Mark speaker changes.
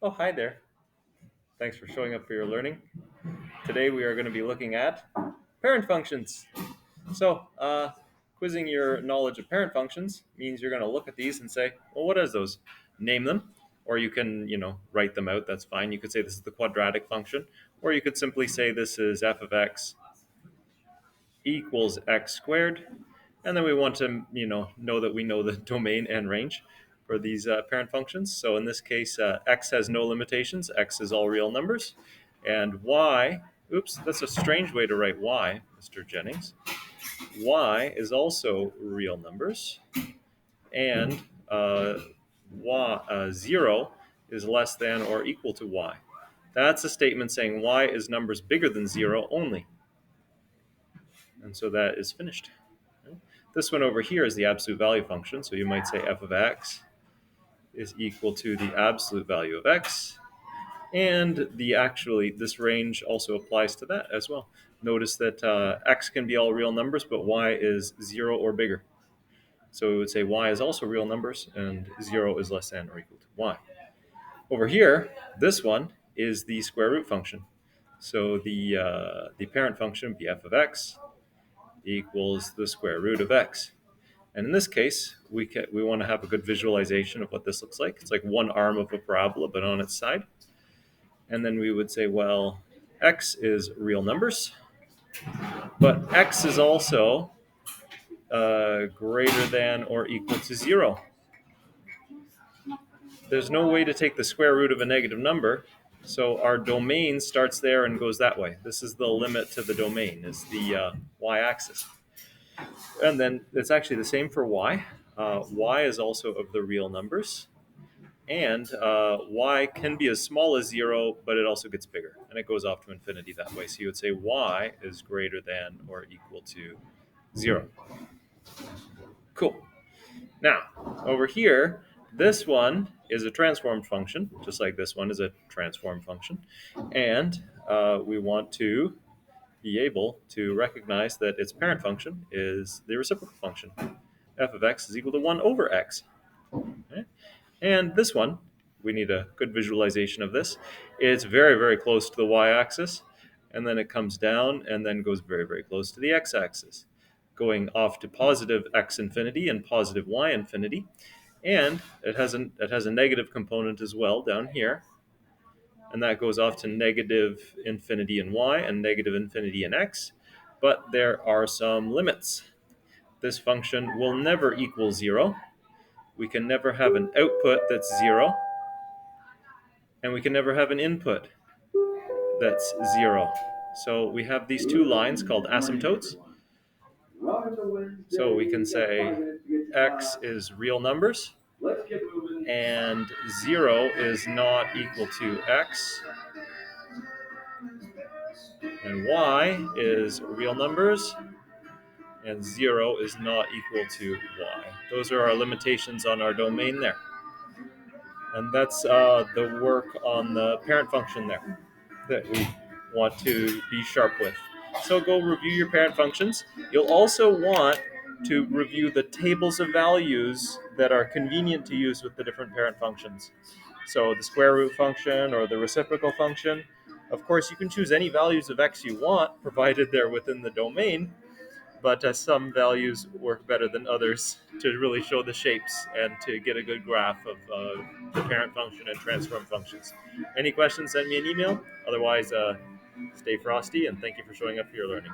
Speaker 1: Oh, hi there. Thanks for showing up for your learning. Today we are going to be looking at parent functions. So, quizzing your knowledge of parent functions means you're going to look at these and say, well, what is those? Name them, or you can, write them out. That's fine. You could say this is the quadratic function, or you could simply say this is f of x equals x squared. And then we want to, know that we know the domain and range for these parent functions. So in this case, x has no limitations. X is all real numbers. And y, oops, that's a strange way to write y, Mr. Jennings. Y is also real numbers. And 0 is less than or equal to y. That's a statement saying y is numbers bigger than 0 only. And so that is finished. This one over here is the absolute value function. So you might say f of x is equal to the absolute value of x. And this range also applies to that as well. Notice that x can be all real numbers, but y is 0 or bigger. So we would say y is also real numbers, and 0 is less than or equal to y. Over here, this one is the square root function. So the parent function would be f of x equals the square root of x. And in this case, we want to have a good visualization of what this looks like. It's like one arm of a parabola, but on its side. And then we would say, well, x is real numbers, but x is also greater than or equal to 0. There's no way to take the square root of a negative number, so our domain starts there and goes that way. This is the limit to the domain, is the y-axis. And then it's actually the same for y. Y is also of the real numbers. And y can be as small as 0, but it also gets bigger. And it goes off to infinity that way. So you would say y is greater than or equal to 0. Cool. Now, over here, this one is a transformed function, just like this one is a transformed function. And we want to be able to recognize that its parent function is the reciprocal function. F of x is equal to 1 over x. Okay? And this one, we need a good visualization of this. It's very, very close to the y-axis, and then it comes down and then goes very, very close to the x-axis, going off to positive x infinity and positive y infinity. And it has a negative component as well down here, and that goes off to negative infinity in y and negative infinity in x. But there are some limits. This function will never equal 0. We can never have an output that's 0, and we can never have an input that's 0. So we have these two lines called asymptotes. So we can say x is real numbers, and 0 is not equal to x, and y is real numbers, and 0 is not equal to y. Those are our limitations on our domain there. And that's the work on the parent function there that we want to be sharp with. So go review your parent functions. You'll also want to review the tables of values that are convenient to use with the different parent functions. So the square root function or the reciprocal function. Of course, you can choose any values of x you want, provided they're within the domain. But some values work better than others to really show the shapes and to get a good graph of the parent function and transform functions. Any questions, send me an email. Otherwise, stay frosty, and thank you for showing up for your learning.